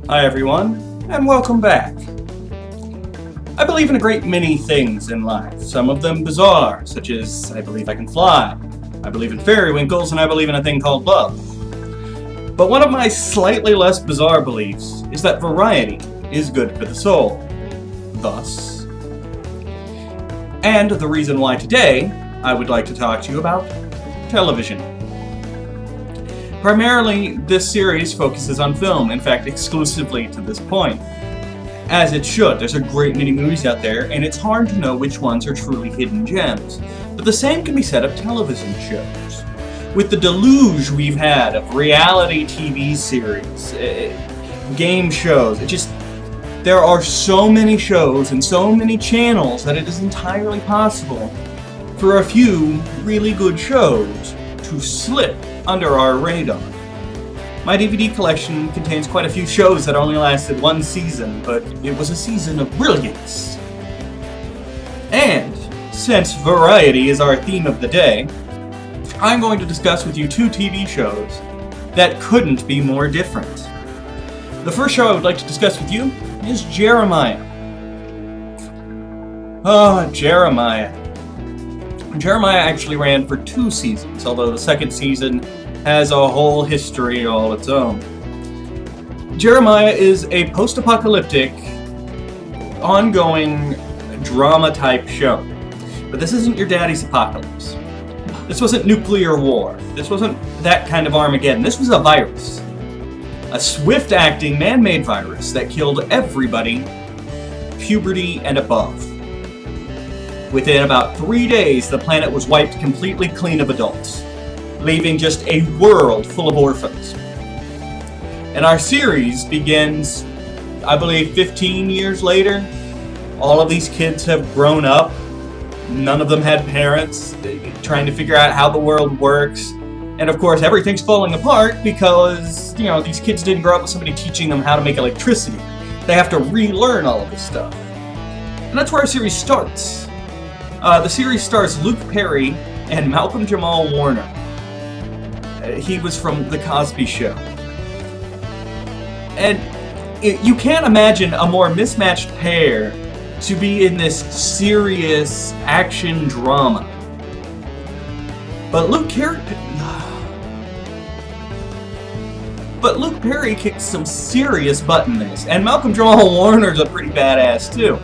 Hi everyone, and welcome back. I believe in a great many things in life, some of them bizarre, such as I believe I can fly, I believe in fairy winkles, and I believe in a thing called love. But one of my slightly less bizarre beliefs is that variety is good for the soul. Thus. And the reason why today I would like to talk to you about television. Primarily, this series focuses on film, in fact, exclusively to this point. As it should. There's a great many movies out there, and it's hard to know which ones are truly hidden gems. But the same can be said of television shows. With the deluge we've had of reality TV series, game shows, there are so many shows and so many channels that it is entirely possible for a few really good shows to slip under our radar. My DVD collection contains quite a few shows that only lasted one season, but it was a season of brilliance. And since variety is our theme of the day, I'm going to discuss with you two TV shows that couldn't be more different. The first show I would like to discuss with you is Jeremiah. Jeremiah. Jeremiah actually ran for 2 seasons, although the second season has a whole history all its own. Jeremiah is a post-apocalyptic, ongoing drama-type show. But this isn't your daddy's apocalypse. This wasn't nuclear war. This wasn't that kind of Armageddon. This was a virus. A swift-acting, man-made virus that killed everybody, puberty and above. Within about 3 days, the planet was wiped completely clean of adults, leaving just a world full of orphans. And our series begins, I believe, 15 years later. All of these kids have grown up. None of them had parents, trying to figure out how the world works. And of course, everything's falling apart because, these kids didn't grow up with somebody teaching them how to make electricity. They have to relearn all of this stuff. And that's where our series starts. The series stars Luke Perry and Malcolm Jamal Warner. He was from The Cosby Show. And you can't imagine a more mismatched pair to be in this serious action drama. But Luke Perry kicked some serious butt in this, and Malcolm Jamal Warner's a pretty badass too.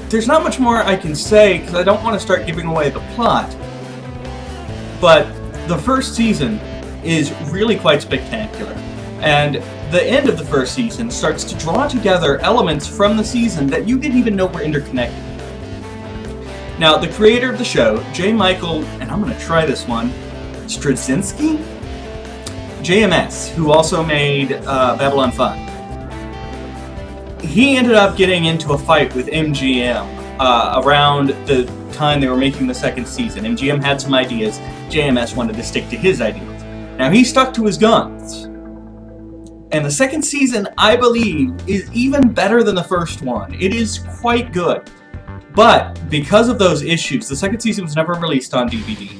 There's not much more I can say because I don't want to start giving away the plot. But the first season is really quite spectacular. And the end of the first season starts to draw together elements from the season that you didn't even know were interconnected. Now, the creator of the show, J. Michael, and I'm going to try this one, Straczynski? JMS, who also made Babylon 5. He ended up getting into a fight with MGM around the time they were making the second season. MGM had some ideas. JMS wanted to stick to his ideas. Now, he stuck to his guns. And the second season, I believe, is even better than the first one. It is quite good. But because of those issues, the second season was never released on DVD.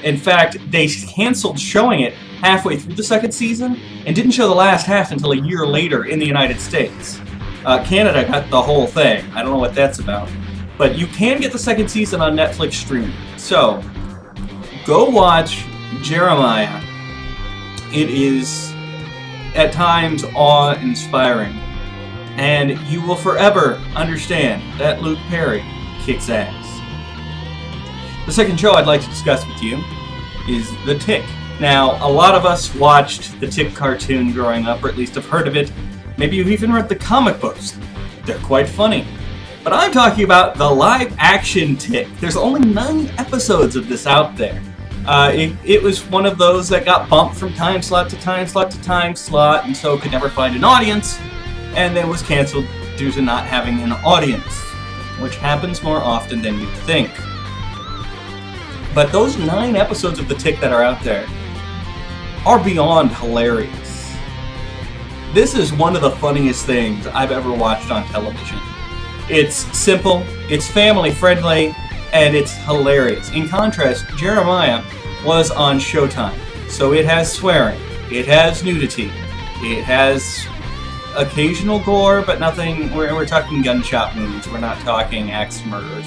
In fact, they canceled showing it halfway through the second season and didn't show the last half until a year later in the United States. Canada got the whole thing. I don't know what that's about. But you can get the second season on Netflix streaming. So, go watch Jeremiah. It is, at times, awe-inspiring. And you will forever understand that Luke Perry kicks ass. The second show I'd like to discuss with you is The Tick. Now, a lot of us watched the Tick cartoon growing up, or at least have heard of it. Maybe you've even read the comic books. They're quite funny. But I'm talking about the live-action Tick. There's only 9 episodes of this out there. It was one of those that got bumped from time slot to time slot to time slot, and so could never find an audience, and then was canceled due to not having an audience, which happens more often than you'd think. But those 9 episodes of The Tick that are out there are beyond hilarious. This is one of the funniest things I've ever watched on television. It's simple, it's family friendly, and it's hilarious. In contrast, Jeremiah was on Showtime, so it has swearing. It has nudity. It has occasional gore, but nothing. We're talking gunshot wounds. We're not talking axe murders.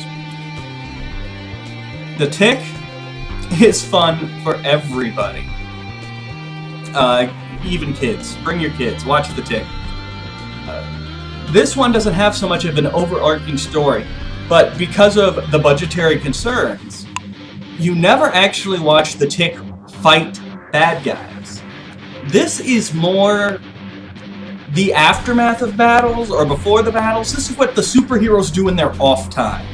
The Tick is fun for everybody. Even kids. Bring your kids. Watch The Tick. This one doesn't have so much of an overarching story, but because of the budgetary concerns, you never actually watch The Tick fight bad guys. This is more the aftermath of battles, or before the battles. This is what the superheroes do in their off time.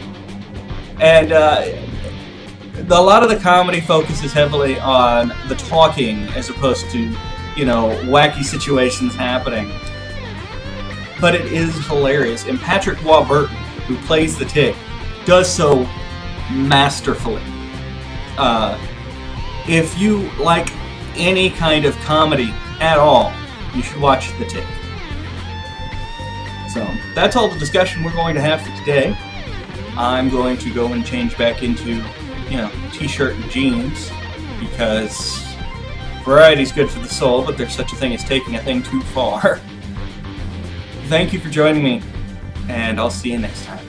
And a lot of the comedy focuses heavily on the talking as opposed to, wacky situations happening. But it is hilarious. And Patrick Warburton, who plays the Tick, does so masterfully. If you like any kind of comedy at all, you should watch The Tick. So, that's all the discussion we're going to have for today. I'm going to go and change back into, t-shirt and jeans, because variety's good for the soul, but there's such a thing as taking a thing too far. Thank you for joining me, and I'll see you next time.